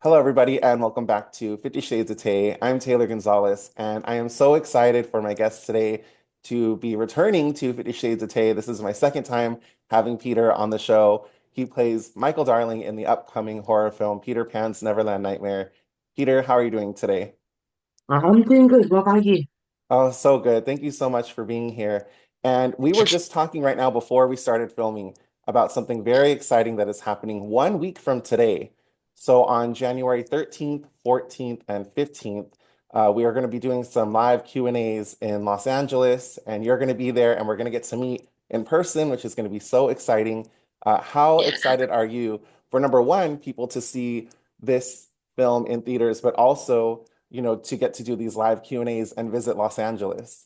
Hello, everybody, and welcome back to 50 Shades of Tay. I'm Taylor Gonzalez, and I am so excited for my guest today to be returning to 50 Shades of Tay. This is my second time having Peter on the show. He plays Michael Darling in the upcoming horror film Peter Pan's Neverland Nightmare. Peter, how are you doing today? I'm doing good. What about you? Oh, so good. Thank you so much for being here. And we were just talking right now before we started filming about something very exciting that is happening 1 week from today. So on January 13th, 14th, and 15th, we are going to be doing some live Q&As in Los Angeles, and you're going to be there, and we're going to get to meet in person, which is going to be so exciting. How Yeah, excited are you for number one, people to see this film in theaters, but also to get to do these live Q&As and visit Los Angeles.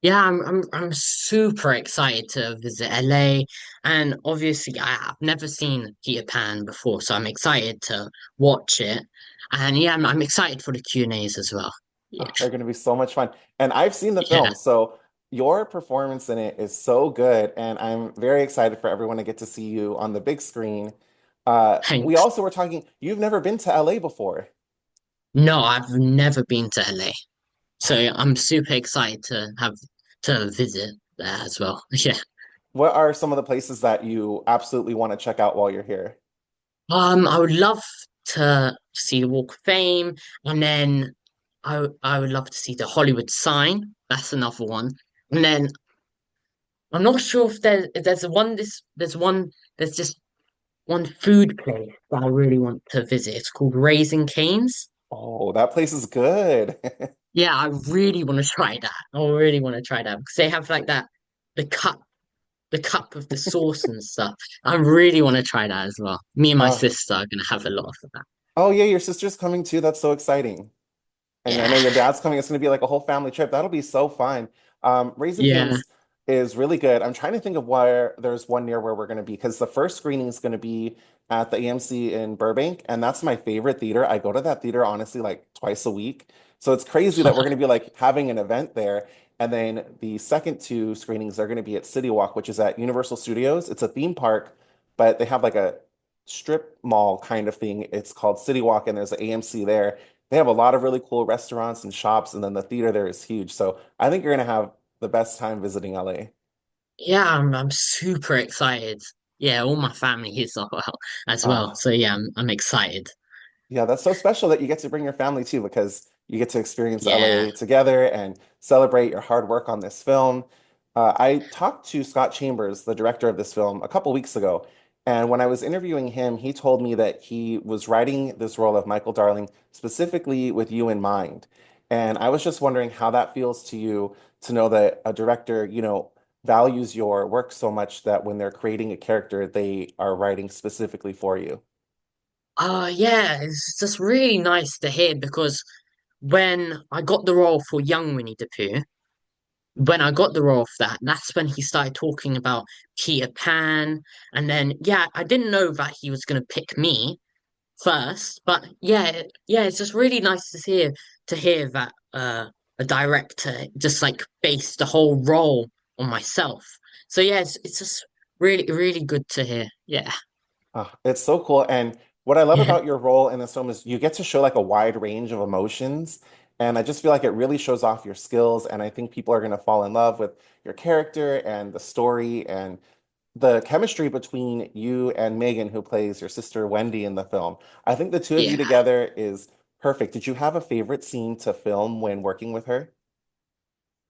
yeah, I'm super excited to visit LA, and obviously I've never seen Peter Pan before, so I'm excited to watch it. And yeah, I'm excited for the Q&As as well. Yeah, Oh, they're going to be so much fun. And I've seen the yeah, film, so your performance in it is so good, and I'm very excited for everyone to get to see you on the big screen. We thanks. also were talking, you've never been to LA before. No, I've never been to LA, so I'm super excited to have to visit there as well. Yeah. What are some of the places that you absolutely want to check out while you're here? I would love to see the Walk of Fame, and then I would love to see the Hollywood sign. That's another one. And then I'm not sure if there's one there's just one food place that I really want to visit. It's called Raising Cane's. Oh, that place is good. Yeah, I really want to try that. I really want to try that because they have like that the cup the cup of the sauce and stuff. I really want to try that as well. Me and my Uh, sister are gonna have a lot of that. oh yeah, your sister's coming too. That's so exciting. And I know Yeah, your dad's coming. It's going to be like a whole family trip. That'll be so fun. Raising yeah. Cane's is really good. I'm trying to think of where there's one near where we're going to be because the first screening is going to be at the AMC in Burbank, and that's my favorite theater. I go to that theater honestly like twice a week. So it's crazy that we're going to be like having an event there. And then the second two screenings are going to be at City Walk, which is at Universal Studios. It's a theme park, but they have like a strip mall kind of thing. It's called City Walk, and there's an AMC there. They have a lot of really cool restaurants and shops, and then the theater there is huge. So I think you're gonna have the best time visiting LA. Yeah, I'm super excited. Yeah, all my family is as well. Ah, So yeah, I'm excited. yeah, that's so special that you get to bring your family too, because you get to experience Yeah. LA together and celebrate your hard work on this film. I talked to Scott Chambers, the director of this film, a couple weeks ago, and when I was interviewing him, he told me that he was writing this role of Michael Darling specifically with you in mind. And I was just wondering how that feels to you to know that a director, values your work so much that when they're creating a character, they are writing specifically for you. Yeah, it's just really nice to hear because when I got the role for young Winnie the Pooh, when I got the role of that, that's when he started talking about Peter Pan. And then yeah, I didn't know that he was gonna pick me first. But yeah, it's just really nice to hear that a director just like based the whole role on myself. So yeah, it's just really good to hear. Yeah. It's so cool. And what I love Yeah. about your role in this film is you get to show like a wide range of emotions. And I just feel like it really shows off your skills. And I think people are going to fall in love with your character and the story and the chemistry between you and Megan, who plays your sister Wendy in the film. I think the two of you Yeah. together is perfect. Did you have a favorite scene to film when working with her?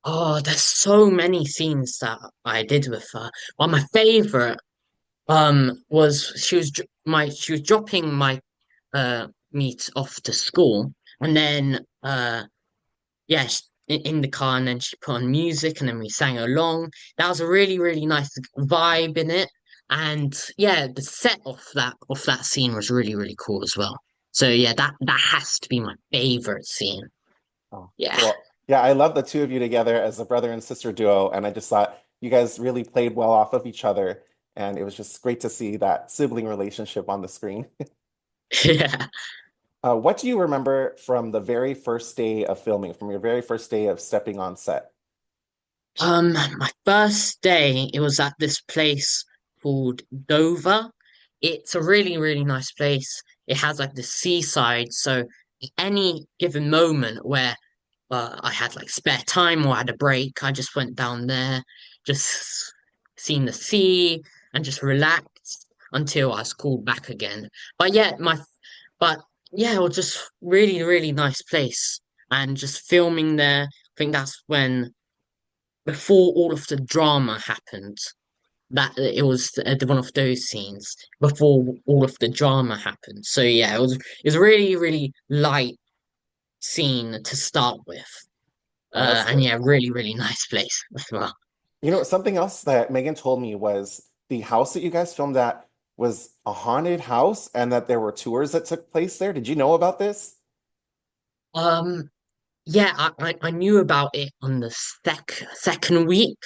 Oh, there's so many scenes that I did with her. Well, my favorite was she was dropping my meet off to school, and then yeah, in the car, and then she put on music, and then we sang along. That was a really nice vibe in it, and yeah, the set of that scene was really cool as well. So yeah, that has to be my favorite scene. Oh, Yeah, well, yeah, I love the two of you together as a brother and sister duo, and I just thought you guys really played well off of each other, and it was just great to see that sibling relationship on the screen. yeah. What do you remember from the very first day of filming, from your very first day of stepping on set? My first day, it was at this place called Dover. It's a really nice place. it has like the seaside. So any given moment where I had like spare time or had a break, I just went down there, just seen the sea and just relaxed until I was called back again. But yeah, but yeah, it was just really, really nice place. And just filming there, I think that's when before all of the drama happened. That it was one of those scenes before all of the drama happened. So yeah, it was a really, really light scene to start with. Oh, that's And good. yeah, really, really nice place as well. You know, something else that Megan told me was the house that you guys filmed at was a haunted house and that there were tours that took place there. Did you know about this? Um, yeah, I knew about it on the second week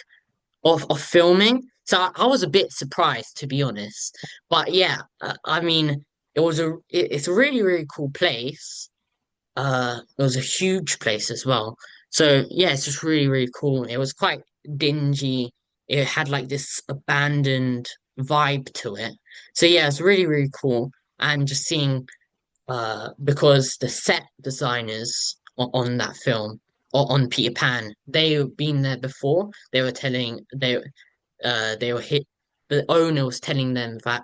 of filming, so I was a bit surprised to be honest. But yeah, I mean, it's a really, really cool place. It was a huge place as well. So yeah, it's just really, really cool. It was quite dingy. It had like this abandoned vibe to it. So yeah, it's really, really cool. And just seeing because the set designers on that film or on Peter Pan, they've been there before. They were hit the owner was telling them that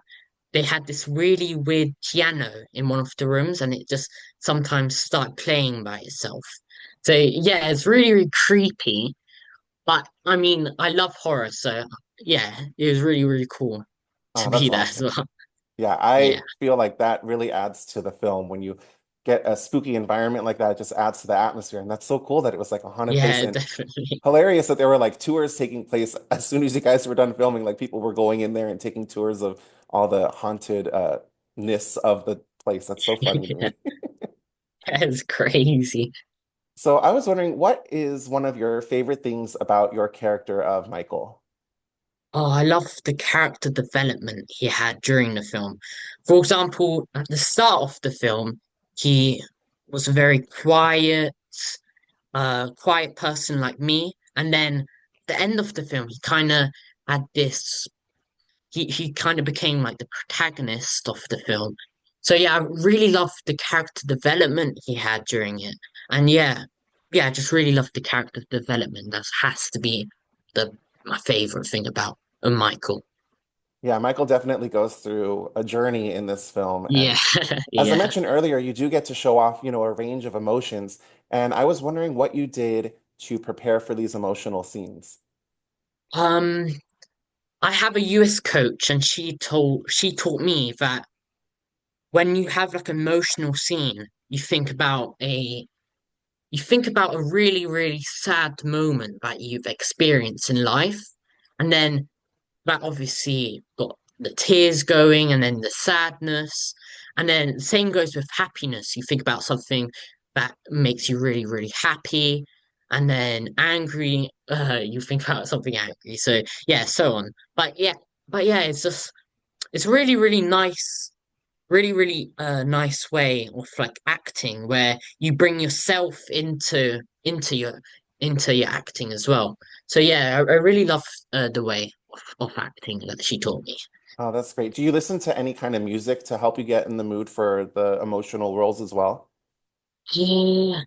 they had this really weird piano in one of the rooms and it just sometimes started playing by itself. So yeah, it's really, really creepy. But I mean, I love horror, so yeah, it was really, really cool to Oh, be that's there as awesome. well. Yeah, Yeah. I feel like that really adds to the film when you get a spooky environment like that, it just adds to the atmosphere. And that's so cool that it was like a haunted place Yeah, and definitely. hilarious that there were like tours taking place as soon as you guys were done filming. Like people were going in there and taking tours of all the haunted ness of the place. That's so funny to Yeah, me. it's crazy. So I was wondering, what is one of your favorite things about your character of Michael? Oh, I love the character development he had during the film. For example, at the start of the film, he was a very quiet person like me. And then at the end of the film, he kind of had this, he kind of became like the protagonist of the film. So yeah, I really loved the character development he had during it. And yeah, I just really loved the character development. That has to be the my favorite thing about Michael. Yeah, Michael definitely goes through a journey in this film. Yeah, And as I yeah. mentioned earlier, you do get to show off, a range of emotions. And I was wondering what you did to prepare for these emotional scenes. Um, I have a US coach and she taught me that when you have like an emotional scene, you think about a really, really sad moment that you've experienced in life, and then that obviously got the tears going and then the sadness. And then the same goes with happiness. You think about something that makes you really, really happy. And then angry, you think about something angry. So yeah, so on. But yeah, it's really, really nice, really, really nice way of like acting where you bring yourself into your acting as well. So yeah, I really love the way of acting that she taught me. Oh, that's great. Do you listen to any kind of music to help you get in the mood for the emotional roles as well? Yeah,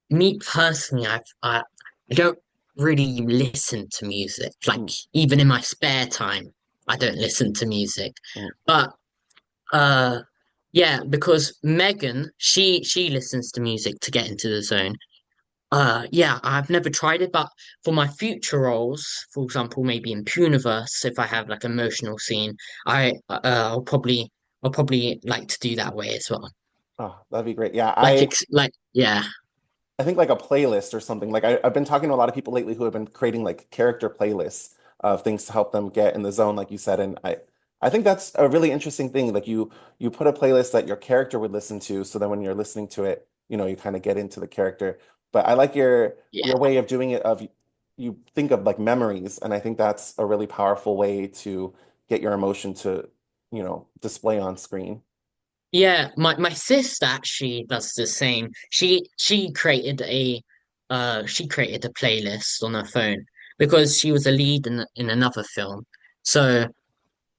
me personally, I don't really listen to music. Like Mm, even in my spare time, I don't listen to music. mm. But uh yeah, because Megan, she listens to music to get into the zone. Yeah, I've never tried it, but for my future roles, for example, maybe in Poohniverse, if I have like emotional scene, I'll probably like to do that way as well. Oh, that'd be great. Yeah, Like yeah, I think like a playlist or something. Like I've been talking to a lot of people lately who have been creating like character playlists of things to help them get in the zone, like you said. And I think that's a really interesting thing. Like you put a playlist that your character would listen to, so then when you're listening to it, you kind of get into the character. But I like yeah, your way of doing it of you think of like memories, and I think that's a really powerful way to get your emotion to, display on screen. yeah. My sister actually does the same. She created a playlist on her phone because she was a lead in another film. So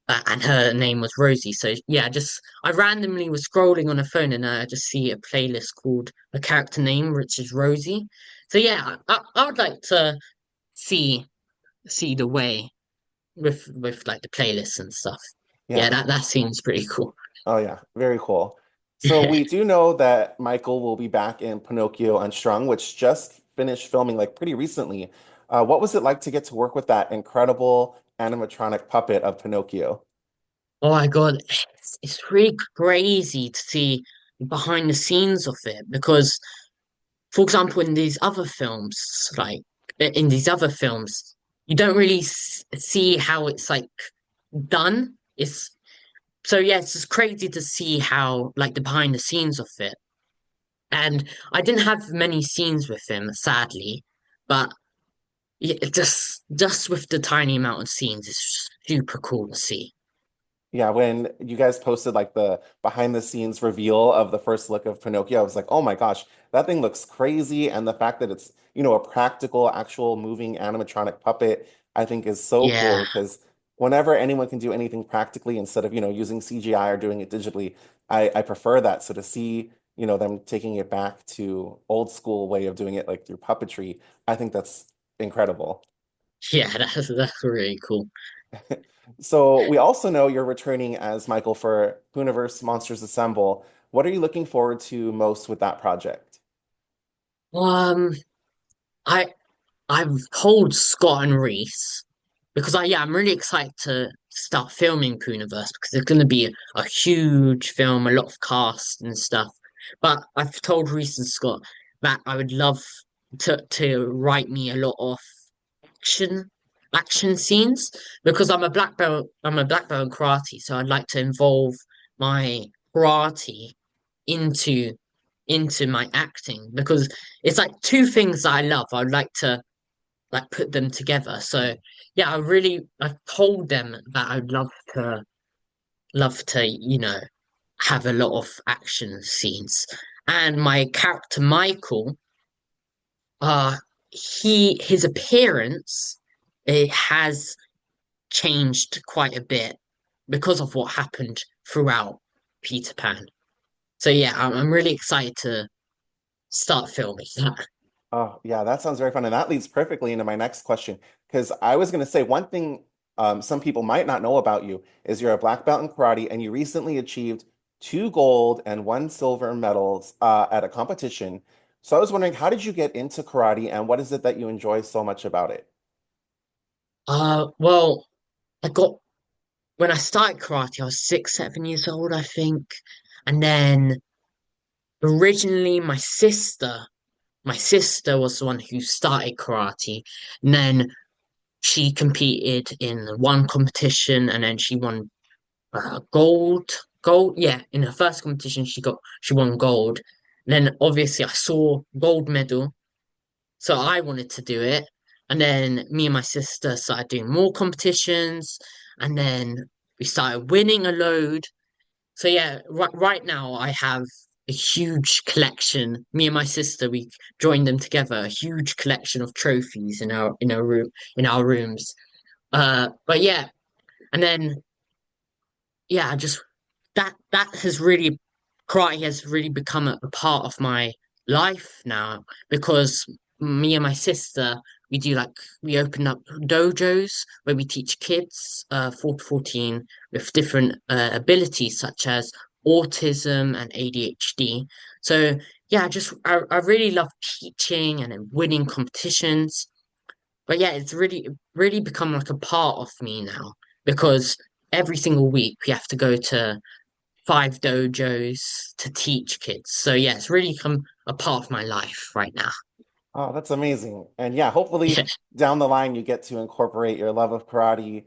and her name was Rosie. So yeah, just I randomly was scrolling on a phone and I just see a playlist called a character name, which is Rosie. So yeah, I would like to see see the way with like the playlists and stuff. Yeah, Yeah. that seems pretty cool. Oh yeah, very cool. So we do know that Michael will be back in Pinocchio Unstrung, which just finished filming like pretty recently. What was it like to get to work with that incredible animatronic puppet of Pinocchio? Oh my God, it's really crazy to see behind the scenes of it because, for example, in these other films, like in these other films, you don't really see how it's like done. It's so yeah, it's just crazy to see how like the behind the scenes of it. And I didn't have many scenes with him, sadly, but yeah, just with the tiny amount of scenes, it's super cool to see. Yeah, when you guys posted like the behind the scenes reveal of the first look of Pinocchio, I was like, oh my gosh, that thing looks crazy. And the fact that it's, a practical, actual moving animatronic puppet, I think is so Yeah, cool because whenever anyone can do anything practically instead of, using CGI or doing it digitally, I prefer that. So to see, them taking it back to old school way of doing it like through puppetry, I think that's incredible. yeah, that's really cool. So we also know you're returning as Michael for Poohniverse Monsters Assemble. What are you looking forward to most with that project? Um, I I've told Scott and Reese because I'm really excited to start filming Poohniverse because it's going to be a huge film, a lot of cast and stuff. But I've told Reese and Scott that I would love to write me a lot of action action scenes because I'm a black belt in karate, so I'd like to involve my karate into my acting because it's like two things that I love. I'd like to like put them together. So yeah, I've told them that I'd love to, have a lot of action scenes. And my character Michael, uh his appearance it has changed quite a bit because of what happened throughout Peter Pan. So yeah, I'm really excited to start filming that. Oh, yeah, that sounds very fun. And that leads perfectly into my next question. Because I was going to say one thing some people might not know about you is you're a black belt in karate and you recently achieved two gold and one silver medals at a competition. So I was wondering, how did you get into karate and what is it that you enjoy so much about it? Well, I got when I started karate, I was 6, 7 years old, I think. And then originally my sister was the one who started karate. And then she competed in one competition and then she won gold. Yeah, in her first competition, she won gold. And then obviously I saw gold medal. So I wanted to do it. And then me and my sister started doing more competitions. And then we started winning a load. So yeah, right now I have a huge collection. Me and my sister, we joined them together, a huge collection of trophies in our rooms. But yeah, and then yeah, I just that has really karate has really become a part of my life now because me and my sister we open up dojos where we teach kids 4 to 14 with different abilities such as autism and ADHD. So yeah, I really love teaching and then winning competitions. But yeah, it's really become like a part of me now because every single week we have to go to 5 dojos to teach kids. So yeah, it's really become a part of my life right now. Oh, that's amazing. And yeah, hopefully Yeah. down the line you get to incorporate your love of karate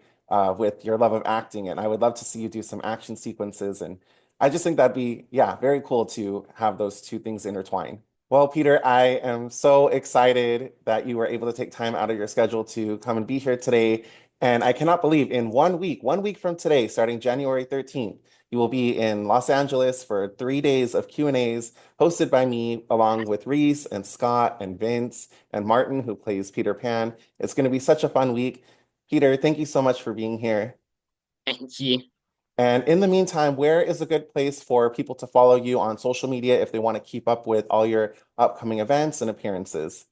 with your love of acting. And I would love to see you do some action sequences. And I just think that'd be, yeah, very cool to have those two things intertwine. Well, Peter, I am so excited that you were able to take time out of your schedule to come and be here today. And I cannot believe in 1 week from today, starting January 13th, you will be in Los Angeles for 3 days of Q&As hosted by me, along with Reese and Scott and Vince and Martin, who plays Peter Pan. It's going to be such a fun week. Peter, thank you so much for being here. Thank you. And in the meantime, where is a good place for people to follow you on social media if they want to keep up with all your upcoming events and appearances?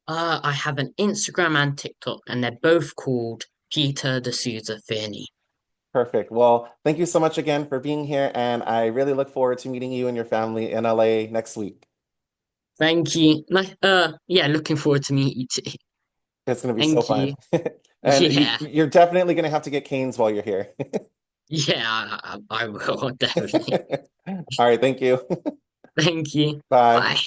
I have an Instagram and TikTok, and they're both called Peter De Souza Feighoney. Perfect. Well, thank you so much again for being here, and I really look forward to meeting you and your family in LA next week. Thank you. Yeah, looking forward to meet you too. It's going to be so Thank fun. you. And Yeah, you're definitely going to have to get canes while you're here. yeah, I will definitely. All right, thank you. Thank you. Bye. Bye.